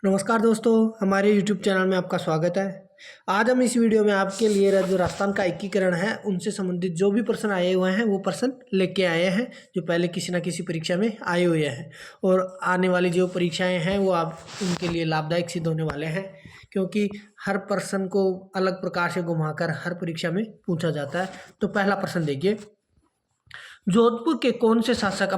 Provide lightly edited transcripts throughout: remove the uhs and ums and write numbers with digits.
नमस्कार दोस्तों, हमारे YouTube चैनल में आपका स्वागत है। आज हम इस वीडियो में आपके लिए जो राजस्थान का एकीकरण है उनसे संबंधित जो भी प्रश्न आए हुए हैं वो प्रश्न लेके आए हैं, जो पहले किसी ना किसी परीक्षा में आए हुए हैं और आने वाली जो परीक्षाएं हैं वो आप उनके लिए लाभदायक सिद्ध होने वाले हैं, क्योंकि हर प्रश्न को अलग प्रकार से घुमाकर हर परीक्षा में पूछा जाता है। तो पहला प्रश्न देखिए, जोधपुर के कौन से शासक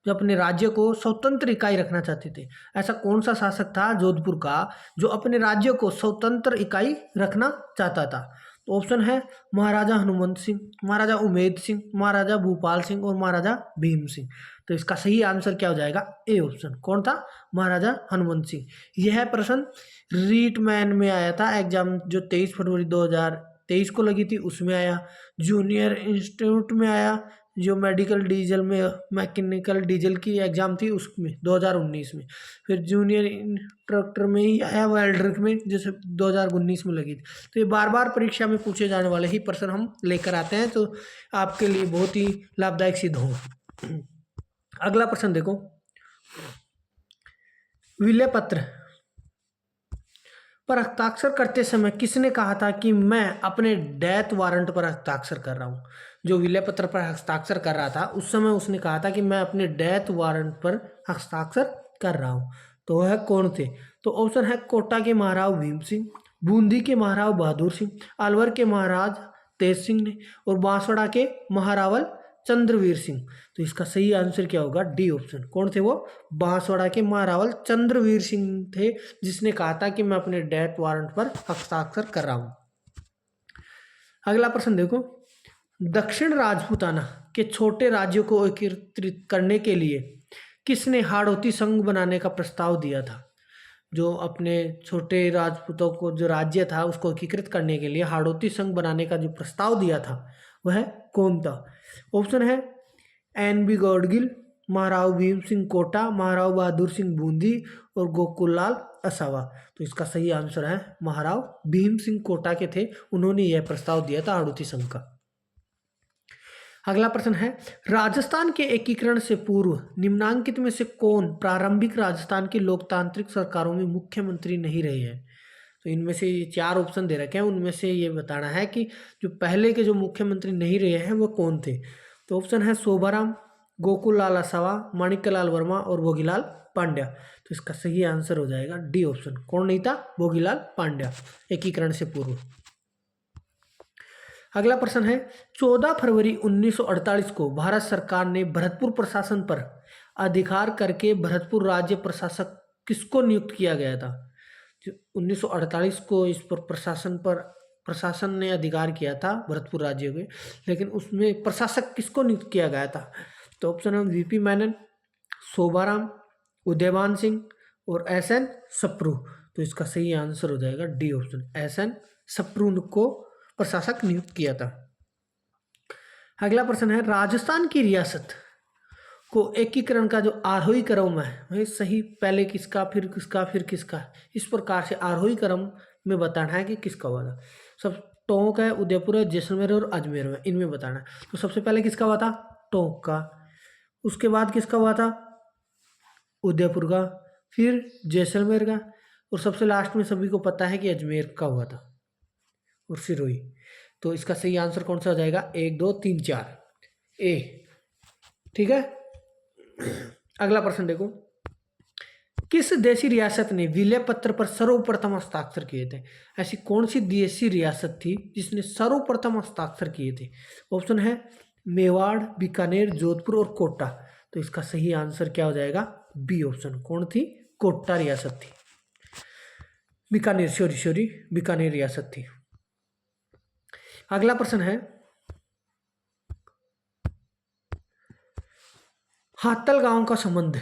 अपने राज्य को स्वतंत्र इकाई रखना चाहते थे? ऐसा कौन सा शासक था जोधपुर का जो अपने राज्य को स्वतंत्र इकाई रखना चाहता था? तो ऑप्शन है महाराजा हनुमंत सिंह, महाराजा उमेद सिंह, महाराजा भूपाल सिंह और महाराजा भीम सिंह। तो इसका सही आंसर क्या हो जाएगा? A option. कौन था? महाराजा हनुमंत सिंह। यह प्रश्न रीट मैन में आया था एग्जाम, जो 23 फरवरी 2023 को लगी थी, उसमें आया। जूनियर इंस्टीट्यूट में आया, जो मैकेनिकल डीजल की एग्ज़ाम थी उसमें 2019 में। फिर जूनियर इंस्ट्रक्टर में ही आया, वेल्डर में, जैसे 2019 में लगी थी। तो ये बार बार परीक्षा में पूछे जाने वाले ही प्रश्न हम लेकर आते हैं, तो आपके लिए बहुत ही लाभदायक सिद्ध हो। अगला प्रश्न देखो, विलय पत्र पर हस्ताक्षर करते समय किसने कहा था कि मैं अपने डेथ वारंट पर हस्ताक्षर कर रहा हूँ? जो विलय पत्र पर हस्ताक्षर कर रहा था उस समय उसने कहा था कि मैं अपने डेथ वारंट पर हस्ताक्षर कर रहा हूँ। तो वह कौन थे? तो ऑप्शन है कोटा के महाराज भीम सिंह, बूंदी के महाराज बहादुर सिंह, अलवर के महाराज तेज सिंह ने और बांसवाड़ा के महारावल चंद्रवीर सिंह। तो इसका सही आंसर क्या होगा? D option. कौन थे वो? बांसवाड़ा के महारावल चंद्रवीर सिंह थे, जिसने कहा था कि मैं अपने डेथ वारंट पर हस्ताक्षर कर रहा हूं। अगला प्रश्न देखो, दक्षिण राजपूताना के छोटे राज्यों को एकीकृत करने के लिए किसने हाड़ौती संघ बनाने का प्रस्ताव दिया था? जो अपने छोटे राजपूतों को जो राज्य था उसको एकीकृत करने के लिए हाड़ौती संघ बनाने का जो प्रस्ताव दिया था वह कौन था? ऑप्शन है NB गौडगिल, महाराव भीम सिंह कोटा, महाराव बहादुर सिंह बूंदी और गोकुललाल असावा। तो इसका सही आंसर है महाराव भीम सिंह कोटा के थे, उन्होंने यह प्रस्ताव दिया था हाड़ौती संघ का। अगला प्रश्न है, राजस्थान के एकीकरण से पूर्व निम्नांकित में से कौन प्रारंभिक राजस्थान की लोकतांत्रिक सरकारों में मुख्यमंत्री नहीं रहे हैं? तो इनमें से ये 4 ऑप्शन दे रखे हैं, उनमें से ये बताना है कि जो पहले के जो मुख्यमंत्री नहीं रहे हैं वो कौन थे। तो ऑप्शन है शोभाराम, गोकुललाल असावा, माणिक्यलाल वर्मा और भोगीलाल पांड्या। तो इसका सही आंसर हो जाएगा डी ऑप्शन। कौन नहीं था? भोगीलाल पांड्या, एकीकरण से पूर्व। अगला प्रश्न है, 14 फरवरी 1948 को भारत सरकार ने भरतपुर प्रशासन पर अधिकार करके भरतपुर राज्य प्रशासक किसको नियुक्त किया गया था? 1948 को इस पर प्रशासन ने अधिकार किया था भरतपुर राज्य के, लेकिन उसमें प्रशासक किसको नियुक्त किया गया था? तो ऑप्शन है VP मेनन, शोभाराम, उदयभान सिंह और SN सप्रू। तो इसका सही आंसर हो जाएगा डी ऑप्शन, SN सप्रू को प्रशासक नियुक्त किया था। अगला प्रश्न है, राजस्थान की रियासत को एकीकरण का जो आरोही क्रम है वह सही पहले किसका फिर किसका फिर किसका, इस प्रकार से आरोही क्रम में बताना है कि किसका हुआ था। सब टोंक है, उदयपुर है, जैसलमेर और अजमेर में, इनमें बताना है। तो सबसे पहले किसका हुआ था? टोंक का। उसके बाद किसका हुआ था? उदयपुर का, फिर जैसलमेर का, और सबसे लास्ट में सभी को पता है कि अजमेर का हुआ था और सिरोही। तो इसका सही आंसर कौन सा हो जाएगा? 1 2 3 4 ए। ठीक है। अगला प्रश्न देखो, किस देशी रियासत ने विलय पत्र पर सर्वप्रथम हस्ताक्षर किए थे? ऐसी कौन सी देशी रियासत थी जिसने सर्वप्रथम हस्ताक्षर किए थे? ऑप्शन है मेवाड़, बीकानेर, जोधपुर और कोटा। तो इसका सही आंसर क्या हो जाएगा? B option. कौन थी? कोटा रियासत थी, बीकानेर, बीकानेर रियासत थी। अगला प्रश्न है, हातल गांव का संबंध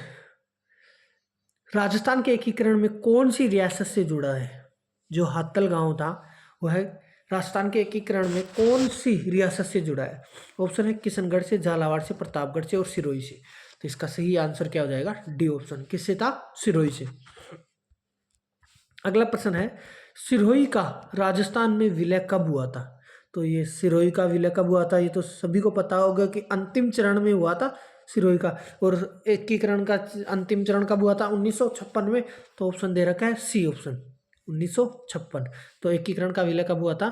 राजस्थान के एकीकरण में कौन सी रियासत से जुड़ा है? जो हातल गांव था वह राजस्थान के एकीकरण में कौन सी रियासत से जुड़ा है? ऑप्शन है किशनगढ़ से, झालावाड़ से, प्रतापगढ़ से और सिरोही से। तो इसका सही आंसर क्या हो जाएगा? D option. किससे था? सिरोही से। अगला प्रश्न है, सिरोही का राजस्थान में विलय कब हुआ था? तो ये सिरोही का विलय कब हुआ था? ये तो सभी को पता होगा कि अंतिम चरण में हुआ था सिरोही का। और एकीकरण का अंतिम चरण कब हुआ था? 1956 में। तो ऑप्शन दे रखा है सी ऑप्शन, 1956। तो एकीकरण का विलय कब हुआ था?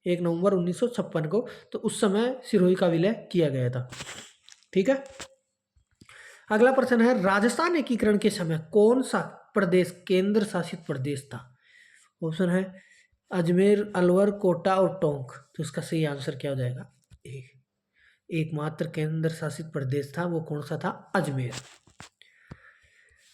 1 नवंबर 1956 को। तो उस समय सिरोही का विलय किया गया था। ठीक है। अगला प्रश्न है, राजस्थान एकीकरण के समय कौन सा प्रदेश केंद्र शासित प्रदेश था? ऑप्शन है अजमेर, अलवर, कोटा और टोंक। तो इसका सही आंसर क्या हो जाएगा? एकमात्र केंद्र शासित प्रदेश था, वो कौन सा था? अजमेर।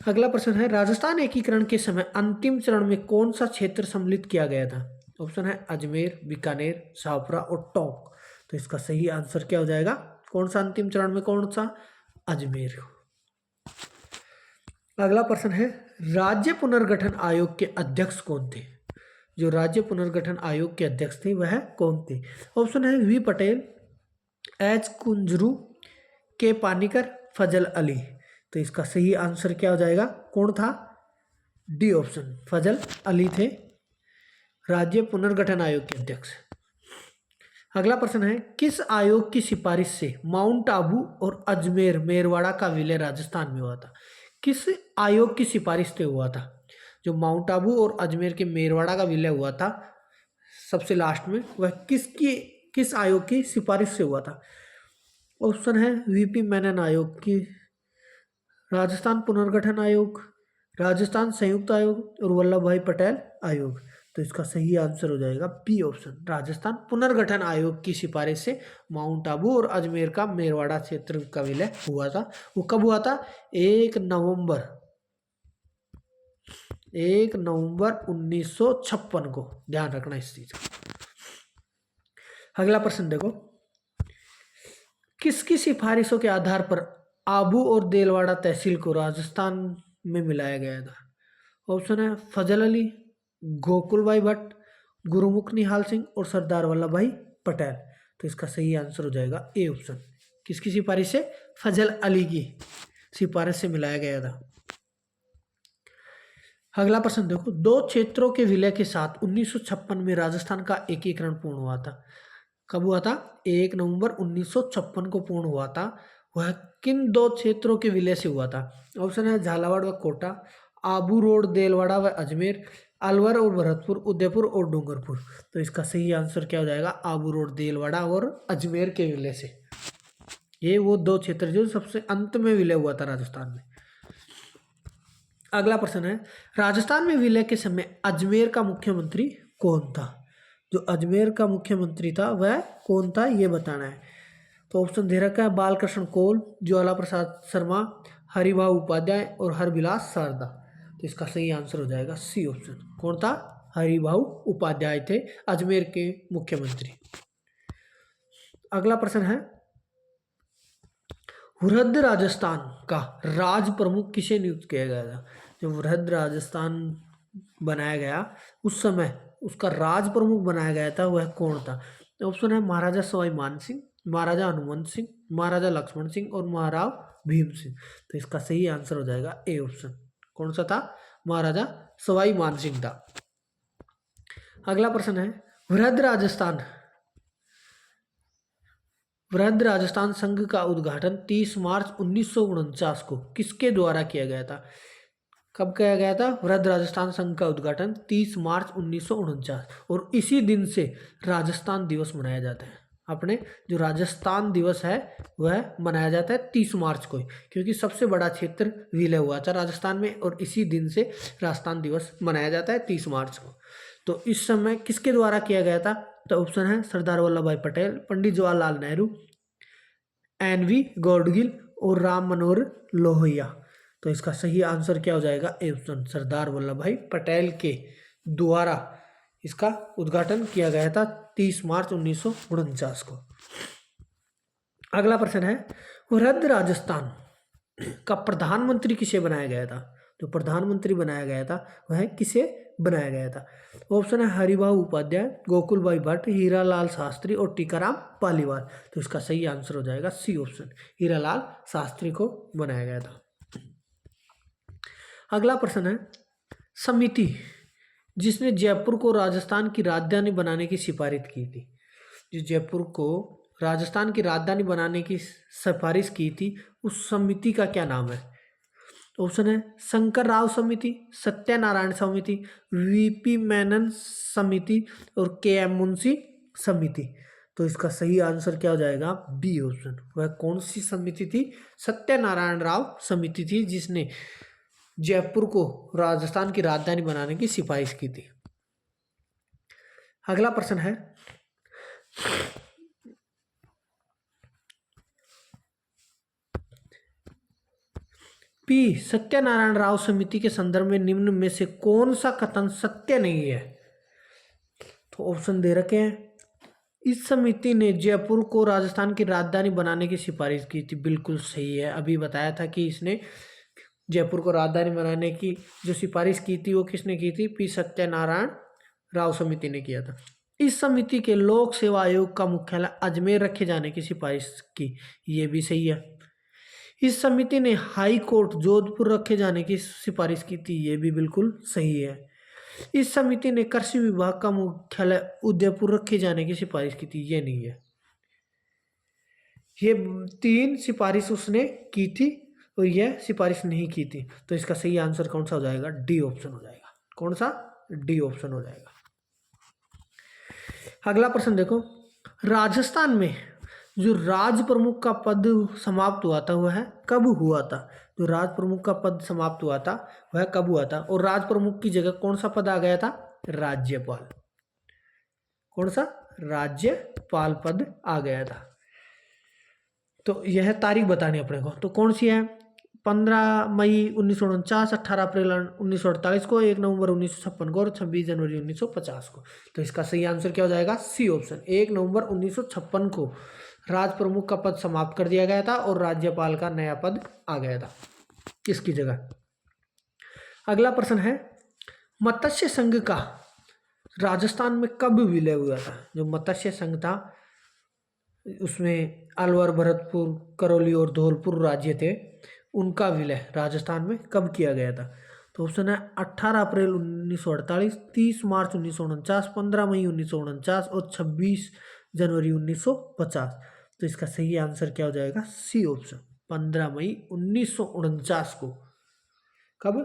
अगला प्रश्न है, राजस्थान एकीकरण के समय अंतिम चरण में कौन सा क्षेत्र सम्मिलित किया गया था? ऑप्शन है अजमेर, बीकानेर, शाहपुरा और टोंक। तो इसका सही आंसर क्या हो जाएगा? कौन सा अंतिम चरण में? कौन सा? अजमेर। अगला प्रश्न है, राज्य पुनर्गठन आयोग के अध्यक्ष कौन थे? जो राज्य पुनर्गठन आयोग के अध्यक्ष थे वह कौन थे? ऑप्शन है वी पटेल, एच कुंजरू, के पानीकर, फजल अली। तो इसका सही आंसर क्या हो जाएगा? कौन था? डी ऑप्शन, फजल अली थे राज्य पुनर्गठन आयोग के अध्यक्ष। अगला प्रश्न है, किस आयोग की सिफारिश से माउंट आबू और अजमेर मेरवाड़ा का विलय राजस्थान में हुआ था? किस आयोग की सिफारिश से हुआ था जो माउंट आबू और अजमेर के मेरवाड़ा का विलय हुआ था सबसे लास्ट में? वह किस आयोग की सिफारिश से हुआ था? ऑप्शन है वीपी मेनन आयोग की, राजस्थान पुनर्गठन आयोग, राजस्थान संयुक्त आयोग और वल्लभ भाई पटेल आयोग। तो इसका सही आंसर हो जाएगा बी ऑप्शन, राजस्थान पुनर्गठन आयोग की सिफारिश से माउंट आबू और अजमेर का मेरवाड़ा क्षेत्र का विलय हुआ था। वो कब हुआ था? 1 नवंबर 1956 को। ध्यान रखना इस चीज का। अगला प्रश्न देखो, किसकी सिफारिशों के आधार पर आबू और देलवाड़ा तहसील को राजस्थान में मिलाया गया था? ऑप्शन है फजल अली, गोकुल भाई भट्ट, गुरुमुख निहाल सिंह और सरदार वल्लभ भाई पटेल। तो इसका सही आंसर हो जाएगा ए ऑप्शन, किसकी सिफारिश से? फजल अली की सिफारिश से मिलाया गया था। अगला प्रश्न देखो, दो क्षेत्रों के विलय के साथ 1956 में राजस्थान का एकीकरण पूर्ण हुआ था। कब हुआ था? 1 नवंबर 1956 को पूर्ण हुआ था। वह किन दो क्षेत्रों के विलय से हुआ था? ऑप्शन है झालावाड़ व कोटा, आबू रोड देलवाड़ा व अजमेर, अलवर और भरतपुर, उदयपुर और डूंगरपुर। तो इसका सही आंसर क्या हो जाएगा? आबू रोड देलवाड़ा और अजमेर के विलय से। ये वो दो क्षेत्र जो सबसे अंत में विलय हुआ था राजस्थान में। अगला प्रश्न है, राजस्थान में विलय के समय अजमेर का मुख्यमंत्री कौन था? जो अजमेर का मुख्यमंत्री था वह कौन था, ये बताना है। तो ऑप्शन दे रखा है बालकृष्ण कोल, ज्वाला प्रसाद शर्मा, हरिभाऊ उपाध्याय और हरविलास शारदा। तो इसका सही आंसर हो जाएगा सी ऑप्शन, कौन था? हरिभाऊ उपाध्याय थे अजमेर के मुख्यमंत्री। अगला प्रश्न है, वृहद राजस्थान का राज प्रमुख किसे नियुक्त किया गया था? जब वृहद राजस्थान बनाया गया उस समय उसका राज प्रमुख बनाया गया था, वह कौन था? ऑप्शन है महाराजा सवाई मान सिंह, महाराजा हनुमंत सिंह, महाराजा लक्ष्मण सिंह और महाराव भीम सिंह। तो इसका सही आंसर हो जाएगा ए ऑप्शन, कौन सा था? महाराजा सवाई मान सिंह था। अगला प्रश्न है, वृहद राजस्थान संघ का उद्घाटन 30 मार्च 1949 को किसके द्वारा किया गया था? कब किया गया था? वृहद राजस्थान संघ का उद्घाटन 30 मार्च 1949, और इसी दिन से राजस्थान दिवस मनाया जाता है। अपने जो राजस्थान दिवस है वह मनाया जाता है 30 मार्च को, क्योंकि सबसे बड़ा क्षेत्र विलय हुआ था राजस्थान में, और इसी दिन से राजस्थान दिवस मनाया जाता है 30 मार्च को। तो इस समय किसके द्वारा किया गया था? तो ऑप्शन है सरदार वल्लभ भाई पटेल, पंडित जवाहरलाल नेहरू, एन.वी. गॉडगिल और राम मनोहर लोहिया। तो इसका सही आंसर क्या हो जाएगा? ए ऑप्शन, सरदार वल्लभ भाई पटेल के द्वारा इसका उद्घाटन किया गया था 30 मार्च 1949 को। अगला प्रश्न है, वृहद राजस्थान का प्रधानमंत्री किसे बनाया गया था? जो प्रधानमंत्री बनाया गया था वह किसे बनाया गया था? ऑप्शन है हरिभाऊ उपाध्याय, गोकुल भाई भट्ट, हीरालाल शास्त्री और टीकाराम पालीवाल। तो इसका सही आंसर हो जाएगा सी ऑप्शन, हीरालाल शास्त्री को बनाया गया था। अगला प्रश्न है, समिति जिसने जयपुर को राजस्थान की राजधानी बनाने की सिफारिश की थी, जो जयपुर को राजस्थान की राजधानी बनाने की सिफारिश की थी, उस समिति का क्या नाम है? ऑप्शन है शंकर राव समिति, सत्यनारायण समिति, वीपी मेनन समिति और के एम मुंशी समिति। तो इसका सही आंसर क्या हो जाएगा? B option. वह कौन सी समिति थी? सत्यनारायण राव समिति थी, जिसने जयपुर को राजस्थान की राजधानी बनाने की सिफारिश की थी। अगला प्रश्न है, पी सत्यनारायण राव समिति के संदर्भ में निम्न में से कौन सा कथन सत्य नहीं है? तो ऑप्शन दे रखे हैं। इस समिति ने जयपुर को राजस्थान की राजधानी बनाने की सिफारिश की थी, बिल्कुल सही है। अभी बताया था कि इसने जयपुर को राजधानी बनाने की जो सिफारिश की थी वो किसने की थी? पी सत्यनारायण राव समिति ने किया था। इस समिति के लोक सेवा आयोग का मुख्यालय अजमेर रखे जाने की सिफारिश की, ये भी सही है। इस समिति ने हाई कोर्ट जोधपुर रखे जाने की सिफारिश की थी, ये भी बिल्कुल सही है। इस समिति ने कृषि विभाग का मुख्यालय उदयपुर रखे जाने की सिफारिश की थी, ये नहीं है। ये 3 सिफारिश उसने की थी और यह सिफारिश नहीं की थी। तो इसका सही आंसर कौन सा हो जाएगा? डी ऑप्शन हो जाएगा। कौन सा? डी ऑप्शन हो जाएगा। अगला प्रश्न देखो, राजस्थान में जो राज प्रमुख का पद समाप्त हुआ था वह कब हुआ था? जो राज प्रमुख का पद समाप्त हुआ था वह कब हुआ था? और राज प्रमुख की जगह कौन सा पद आ गया था? राज्यपाल। कौन सा? राज्यपाल पद आ गया था। तो यह तारीख बतानी अपने को, तो कौन सी है? 15 मई 1949, 18 अप्रैल 1948 को, 1 नवंबर 1956 को और 26 जनवरी 1950 को। तो इसका सही आंसर क्या हो जाएगा? C option. 1 नवंबर 1956 को राज प्रमुख का पद समाप्त कर दिया गया था और राज्यपाल का नया पद आ गया था किसकी जगह। अगला प्रश्न है, मत्स्य संघ का राजस्थान में कब विलय हुआ था? जो मत्स्य संघ था उसमें अलवर, भरतपुर, करौली और धौलपुर राज्य थे, उनका विलय राजस्थान में कब किया गया था? तो ऑप्शन है 18 अप्रैल 1948, 30 मार्च 1949, 15 मई 1949 और 26 जनवरी 1950। तो इसका सही आंसर क्या हो जाएगा? सी ऑप्शन, 15 मई 1949 को। कब?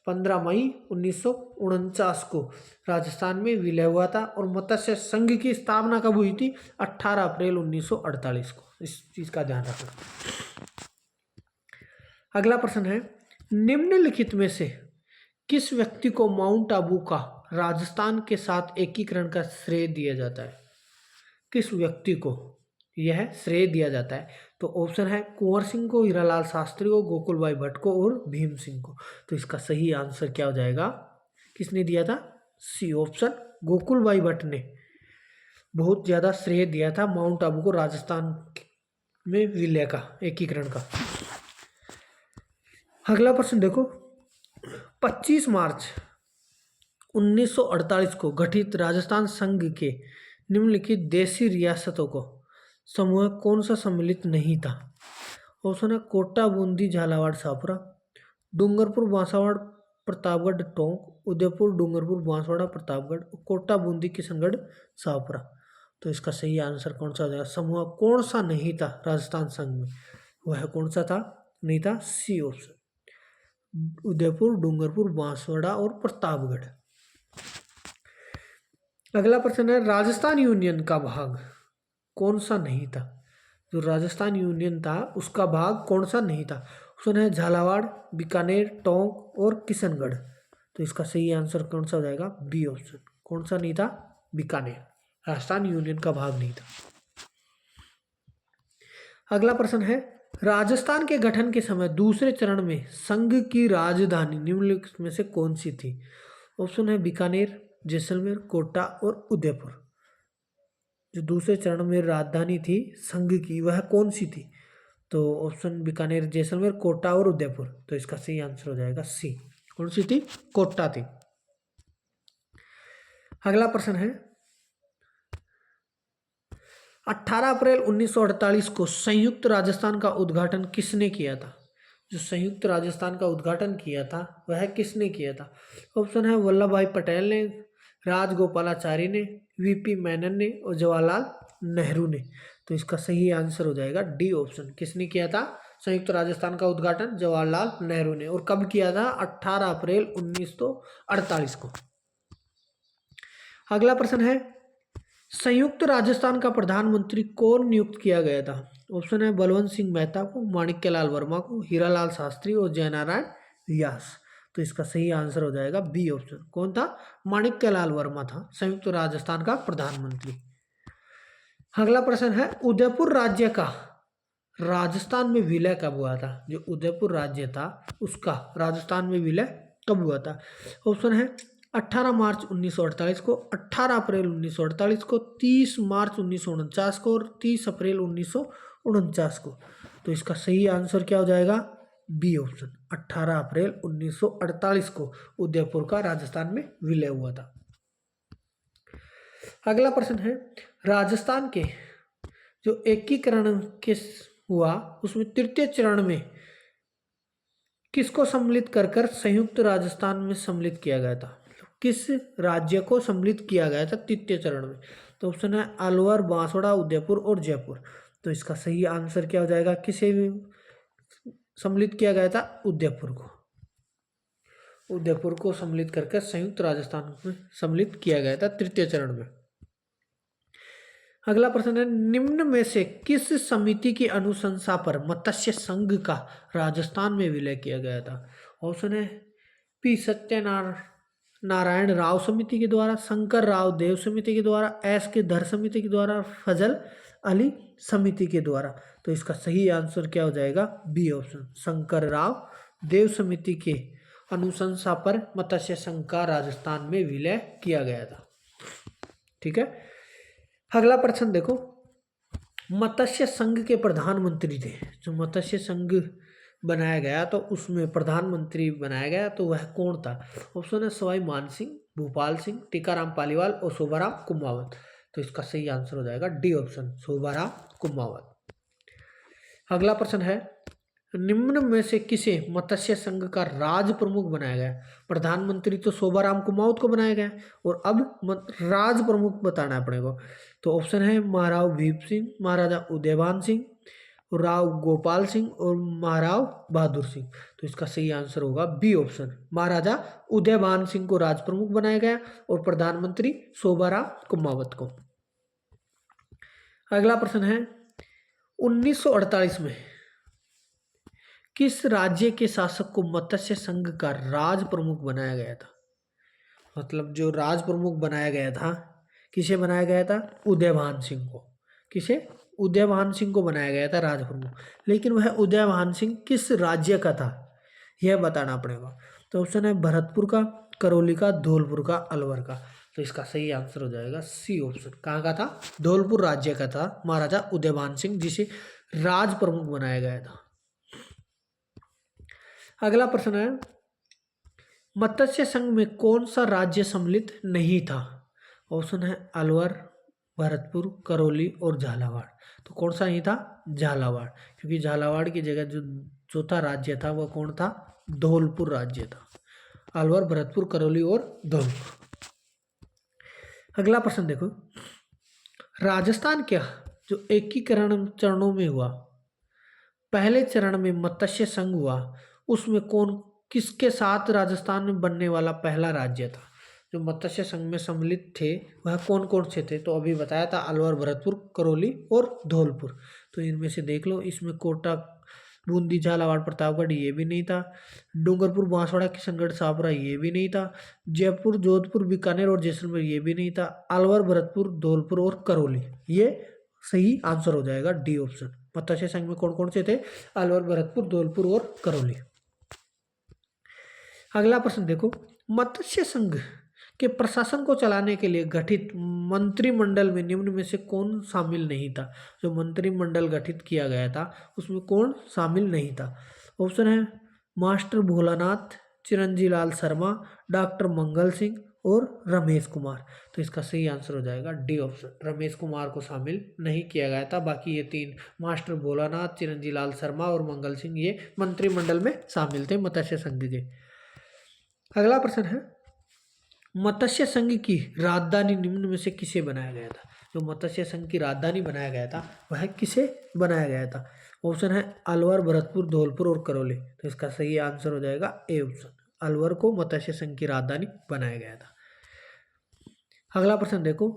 15 मई 1949 को राजस्थान में विलय हुआ था। और मत्स्य संघ की स्थापना कब हुई थी? 18 अप्रैल 1948 को। इस चीज का ध्यान रखना। अगला प्रश्न है, निम्नलिखित में से किस व्यक्ति को माउंट आबू का राजस्थान के साथ एकीकरण का श्रेय दिया जाता है? किस व्यक्ति को यह श्रेय दिया जाता है? तो ऑप्शन है कुंवर सिंह को, हीरालाल शास्त्री को, गोकुल भाई भट्ट को और भीम सिंह को। तो इसका सही आंसर क्या हो जाएगा? किसने दिया था? सी ऑप्शन, गोकुल भाई भट्ट ने बहुत ज्यादा श्रेय दिया था माउंट आबू को राजस्थान में विलय का, एकीकरण का। अगला प्रश्न देखो, 25 मार्च 1948 को गठित राजस्थान संघ के निम्नलिखित देशी रियासतों को समूह कौन सा सम्मिलित नहीं था? ऑप्शन है कोटा, बूंदी, झालावाड़, शाहपुरा, डूंगरपुर, बांसवाड़ा, प्रतापगढ़, टोंक, उदयपुर, डूंगरपुर, बांसवाड़ा, प्रतापगढ़, कोटा, बूंदी, किशनगढ़, शाहपुरा। तो इसका सही आंसर कौन सा हो जाएगा? समूह कौन सा नहीं था राजस्थान संघ में? वह कौन सा था? नहीं था। सी ऑप्शन, उदयपुर, डूंगरपुर, बांसवाड़ा और प्रतापगढ़। अगला प्रश्न है, राजस्थान यूनियन का भाग कौन सा नहीं था? जो राजस्थान यूनियन था उसका भाग कौन सा नहीं था? ऑप्शन है झालावाड़, बीकानेर, टोंक और किशनगढ़। तो इसका सही आंसर कौन सा हो जाएगा? B option. कौन सा नहीं था? बीकानेर राजस्थान यूनियन का भाग नहीं था। अगला प्रश्न है, राजस्थान के गठन के समय दूसरे चरण में संघ की राजधानी निम्नलिखित में से कौन सी थी? ऑप्शन है बीकानेर, जैसलमेर, कोटा और उदयपुर। जो दूसरे चरण में राजधानी थी संघ की वह कौन सी थी? तो ऑप्शन बीकानेर, जैसलमेर, कोटा और उदयपुर। तो इसका सही आंसर हो जाएगा सी। कौन सी थी? कोटा थी। अगला प्रश्न है, 18 अप्रैल 1948 को संयुक्त राजस्थान का उद्घाटन किसने किया था? जो संयुक्त राजस्थान का उद्घाटन किया था वह किसने किया था? ऑप्शन है वल्लभ भाई पटेल ने, राजगोपालाचारी ने, वीपी मेनन ने और जवाहरलाल नेहरू ने। तो इसका सही आंसर हो जाएगा डी ऑप्शन। किसने किया था संयुक्त राजस्थान का उद्घाटन? जवाहरलाल नेहरू ने। और कब किया था? 18 अप्रैल 1948 को। अगला प्रश्न है, संयुक्त राजस्थान का प्रधानमंत्री कौन नियुक्त किया गया था? ऑप्शन है बलवंत सिंह मेहता को, माणिक्यलाल वर्मा को, हीरालाल शास्त्री और जयनारायण व्यास। तो इसका सही आंसर हो जाएगा बी ऑप्शन। कौन था? माणिक्यलाल वर्मा था संयुक्त राजस्थान का प्रधानमंत्री। अगला प्रश्न है, उदयपुर राज्य का राजस्थान में विलय कब हुआ था? जो उदयपुर राज्य था उसका राजस्थान में विलय कब हुआ था? ऑप्शन है 18 मार्च 1948 को, 18 अप्रैल 1948 को, 30 मार्च 1949 को और 30 अप्रैल 1949 को। तो इसका सही आंसर क्या हो जाएगा? बी ऑप्शन, 18 अप्रैल 1948 को उदयपुर का राजस्थान में विलय हुआ था। अगला प्रश्न है, राजस्थान के जो एकीकरण के हुआ उसमें तृतीय चरण में किसको सम्मिलित कर कर संयुक्त राजस्थान में सम्मिलित किया गया था? किस राज्य को सम्मिलित किया गया था तृतीय चरण में? तो ऑप्शन है अलवर, बांसवाड़ा, उदयपुर और जयपुर। तो इसका सही आंसर क्या हो जाएगा? किसे भी सम्मिलित किया गया था? उदयपुर को। उदयपुर को सम्मिलित करके संयुक्त राजस्थान में सम्मिलित किया गया था तृतीय चरण में। अगला प्रश्न है, निम्न में से किस समिति की अनुशंसा पर मत्स्य संघ का राजस्थान में विलय किया गया था? ऑप्शन है पी सत्यनारायण राव समिति के द्वारा, शंकर राव देव समिति के द्वारा, एस के धर समिति के द्वारा, फजल अली समिति के द्वारा। तो इसका सही आंसर क्या हो जाएगा? बी ऑप्शन, शंकर राव देव समिति के अनुशंसा पर मत्स्य संघ का राजस्थान में विलय किया गया था। ठीक है। अगला प्रश्न देखो, मत्स्य संघ के प्रधानमंत्री थे, जो मत्स्य संघ बनाया गया तो उसमें प्रधानमंत्री बनाया गया तो वह कौन था? ऑप्शन है सवाई मानसिंह, भूपाल सिंह, टीकाराम पालीवाल और शोभाराम कुंभावत। तो इसका सही आंसर हो जाएगा डी ऑप्शन, शोभाराम कुंभावत। अगला प्रश्न है, निम्न में से किसे मत्स्य संघ का राज प्रमुख बनाया गया? प्रधानमंत्री तो शोभाराम कुंभावत को बनाया गया और अब राज प्रमुख बताना पड़ेगा। तो ऑप्शन है महाराव भीम सिंह, महाराजा उदयभान सिंह, राव गोपाल सिंह और महाराव बहादुर सिंह। तो इसका सही आंसर होगा बी ऑप्शन, महाराजा उदयभान सिंह को राज प्रमुख बनाया गया और प्रधानमंत्री शोभाराम कुंभावत को। अगला प्रश्न है, 1948 में किस राज्य के शासक को मत्स्य संघ का राज प्रमुख बनाया गया था? मतलब जो राज प्रमुख बनाया गया था, किसे बनाया गया था? उदयभान सिंह को। किसे? उदयभान सिंह को बनाया गया था राज प्रमुख। लेकिन वह उदयभान सिंह किस राज्य का था यह बताना पड़ेगा। तो ऑप्शन है भरतपुर का, करौली का, धौलपुर का, अलवर का। तो इसका सही आंसर हो जाएगा सी ऑप्शन। कहाँ का था? धौलपुर राज्य का था महाराजा उदयभान सिंह, जिसे राज प्रमुख बनाया गया था। अगला प्रश्न है, मत्स्य संघ में कौन सा राज्य सम्मिलित नहीं था? ऑप्शन है अलवर, भरतपुर, करौली और झालावाड़। तो कौन सा नहीं था? झालावाड़, क्योंकि झालावाड़ की जगह जो चौथा राज्य था वह कौन था? धौलपुर राज्य था। अलवर, भरतपुर, करौली और धौलपुर। अगला प्रश्न देखो, राजस्थान क्या जो एकीकरण चरणों में हुआ, पहले चरण में मत्स्य संघ हुआ, उसमें कौन किसके साथ राजस्थान में बनने वाला पहला राज्य था? जो मत्स्य संघ में सम्मिलित थे वह कौन कौन से थे? तो अभी बताया था अलवर, भरतपुर, करौली और धौलपुर। तो इनमें से देख लो, इसमें कोटा, बूंदी, झालावाड़, प्रतापगढ़ ये भी नहीं था, डूंगरपुर, बांसवाड़ा, किशनगढ़, छापरा ये भी नहीं था, जयपुर, जोधपुर, बीकानेर और जैसलमेर ये भी नहीं था, अलवर, भरतपुर, धौलपुर और करौली ये सही आंसर हो जाएगा डी ऑप्शन। मत्स्य संघ में कौन कौन से थे? अलवर, भरतपुर, धौलपुर और करौली। अगला प्रश्न देखो, मत्स्य संघ के प्रशासन को चलाने के लिए गठित मंत्रिमंडल में निम्न में से कौन शामिल नहीं था? जो मंत्रिमंडल गठित किया गया था उसमें कौन शामिल नहीं था? ऑप्शन है मास्टर भोलानाथ, चिरंजी लाल शर्मा, डॉक्टर मंगल सिंह और रमेश कुमार। तो इसका सही आंसर हो जाएगा डी ऑप्शन, रमेश कुमार को शामिल नहीं किया गया था। बाकी ये तीन, मास्टर भोलानाथ, चिरंजी लाल शर्मा और मंगल सिंह, ये मंत्रिमंडल में शामिल थे मत्स्य संघ के। अगला प्रश्न है, मत्स्य संघ की राजधानी निम्न में से किसे बनाया गया था? जो मत्स्य संघ की राजधानी बनाया गया था वह किसे बनाया गया था? ऑप्शन है अलवर, भरतपुर, धौलपुर और करौली। तो इसका सही आंसर हो जाएगा ए ऑप्शन, अलवर को मत्स्य संघ की राजधानी बनाया गया था। अगला प्रश्न देखो,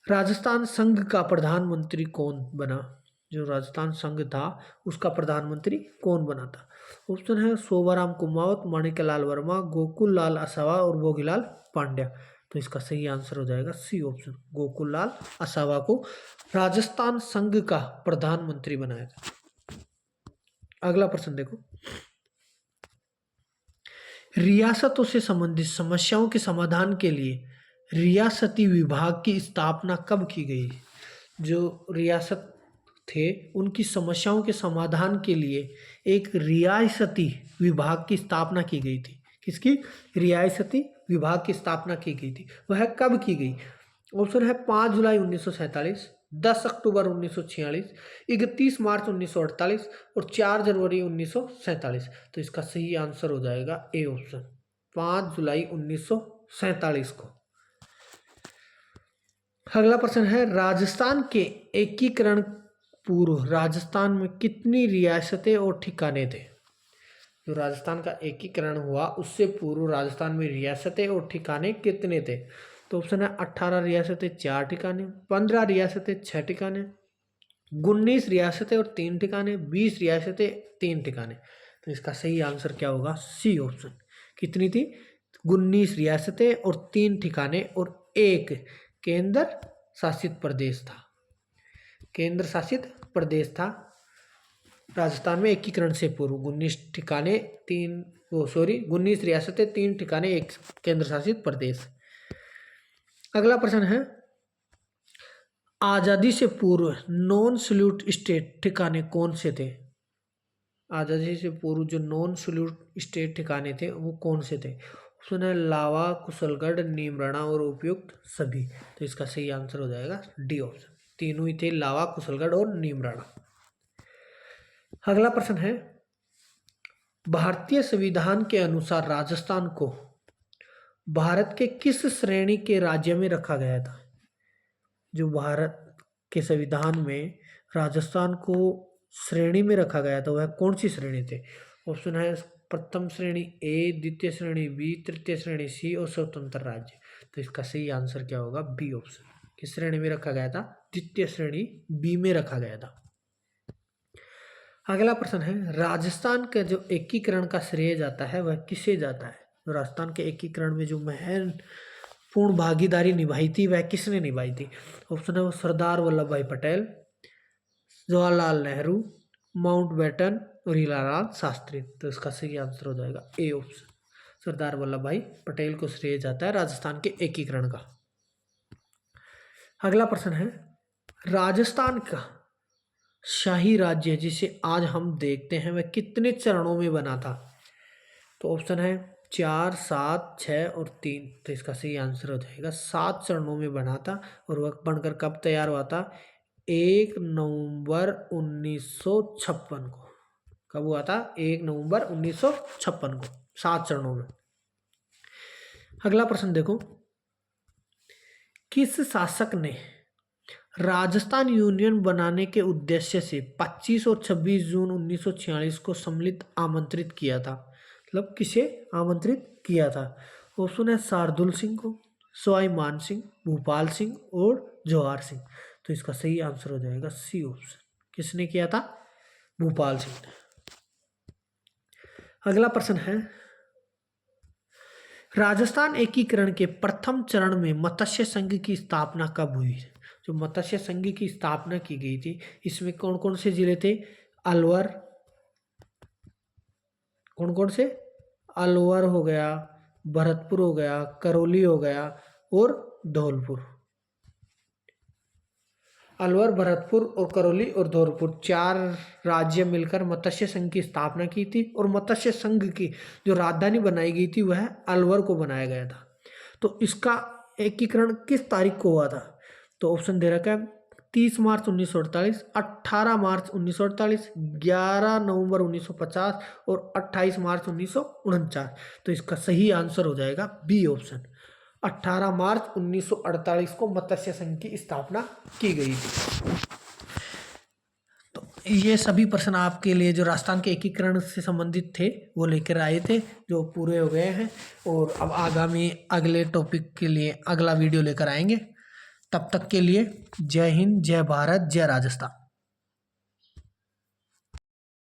राजस्थान संघ का प्रधानमंत्री कौन बना? जो राजस्थान संघ था उसका प्रधानमंत्री कौन बना था? ऑप्शन है शोभाराम कुमावत, माणिक्यलाल वर्मा, गोकुल लाल असावा और भोगीलाल पांड्या। तो इसका सही आंसर हो जाएगा सी ऑप्शन, गोकुल लाल असावा को राजस्थान संघ का प्रधानमंत्री बनाया था। अगला प्रश्न देखो, रियासतों से संबंधित समस्याओं के समाधान के लिए रियासती विभाग की स्थापना कब की गई? जो रियासत थे उनकी समस्याओं के समाधान के लिए एक रियासती विभाग की स्थापना की गई थी। किसकी? रियासती विभाग की स्थापना की गई थी। वह कब की गई? ऑप्शन है 5 जुलाई 1947, 10 अक्टूबर 1946, 31 मार्च 1948 और 4 जनवरी 1947। तो इसका सही आंसर हो जाएगा ए ऑप्शन, 5 जुलाई 1947 को। अगला प्रश्न है, राजस्थान के एकीकरण पूर्व राजस्थान में कितनी रियासतें और ठिकाने थे? जो राजस्थान का एकीकरण हुआ उससे पूर्व राजस्थान में रियासतें और ठिकाने कितने थे? तो ऑप्शन है 18 रियासतें 4 ठिकाने, 15 रियासतें 6 ठिकाने, 19 रियासतें और 3 ठिकाने, 20 रियासतें 3 ठिकाने। तो इसका सही आंसर क्या होगा? सी ऑप्शन, कितनी थी? 19 रियासतें और 3 ठिकाने और एक केंद्र शासित प्रदेश था। केंद्र शासित प्रदेश था राजस्थान में एकीकरण से पूर्व। 19 ठिकाने 19 रियासतें 3 ठिकाने एक केंद्र शासित प्रदेश। अगला प्रश्न है, आजादी से पूर्व नॉन सल्यूट स्टेट ठिकाने कौन से थे? आजादी से पूर्व जो नॉन सल्यूट स्टेट ठिकाने थे वो कौन से थे? ऑप्शन है लावा, कुशलगढ़, नीमराणा और उपयुक्त सभी। तो इसका सही आंसर हो जाएगा डी ऑप्शन, तीनों ही थे, लावा, कुशलगढ़ और नीमराणा। अगला प्रश्न है, भारतीय संविधान के अनुसार राजस्थान को भारत के किस श्रेणी के राज्य में रखा गया था? जो भारत के संविधान में राजस्थान को श्रेणी में रखा गया था वह कौन सी श्रेणी थे? ऑप्शन है प्रथम श्रेणी ए, द्वितीय श्रेणी बी, तृतीय श्रेणी सी और स्वतंत्र राज्य। तो इसका सही आंसर क्या होगा? बी ऑप्शन, किस श्रेणी में रखा गया था? द्वितीय श्रेणी बी में रखा गया था। अगला प्रश्न है, राजस्थान का जो एकीकरण का श्रेय जाता है वह किसे जाता है? तो राजस्थान के एकीकरण में जो महत्वपूर्ण भागीदारी निभाई थी वह किसने निभाई थी? ऑप्शन है वो सरदार वल्लभ भाई पटेल, जवाहरलाल नेहरू, माउंटबेटन और हीरालाल शास्त्री। तो इसका सही आंसर हो जाएगा ए ऑप्शन, सरदार वल्लभ भाई पटेल को श्रेय जाता है राजस्थान के एकीकरण का। अगला प्रश्न है, राजस्थान का शाही राज्य जिसे आज हम देखते हैं वह कितने चरणों में बना था? तो ऑप्शन है 4, 7, 6 और 3। तो इसका सही आंसर हो जाएगा 7 चरणों में बना था। और वह बनकर कब तैयार हुआ था? 1 नवंबर 1956 को। कब हुआ था? 1 नवंबर 1956 को, 7 चरणों में। अगला प्रश्न देखो, किस शासक ने राजस्थान यूनियन बनाने के उद्देश्य से 25 और 26 जून 1946 को सम्मिलित आमंत्रित किया था? मतलब किसे आमंत्रित किया था? ऑप्शन है शार्दुल सिंह को, सवाई मान सिंह, भूपाल सिंह और जवाहर सिंह। तो इसका सही आंसर हो जाएगा सी ऑप्शन, किसने किया था? भूपाल सिंह ने। अगला प्रश्न है, राजस्थान एकीकरण के प्रथम चरण में मत्स्य संघ की स्थापना कब हुई? जो मत्स्य संघ की स्थापना की गई थी इसमें कौन कौन से जिले थे? अलवर, कौन कौन से? अलवर हो गया, भरतपुर हो गया, करौली हो गया और धौलपुर। अलवर, भरतपुर और करौली और धौलपुर 4 राज्य मिलकर मत्स्य संघ की स्थापना की थी। और मत्स्य संघ की जो राजधानी बनाई गई थी वह अलवर को बनाया गया था। तो इसका एकीकरण किस तारीख को हुआ था? तो ऑप्शन दे रखा है 30 मार्च 1948, 18 मार्च 1948, 11 नवंबर 1950 और 28 मार्च 1949। तो इसका सही आंसर हो जाएगा बी ऑप्शन, 18 मार्च 1948 को मत्स्य संघ की स्थापना की गई थी। तो ये सभी प्रश्न आपके लिए जो राजस्थान के एकीकरण से संबंधित थे वो लेकर आए थे, जो पूरे हो गए हैं। और अब आगामी अगले टॉपिक के लिए अगला वीडियो लेकर आएंगे। तब तक के लिए जय हिंद, जय भारत, जय राजस्थान।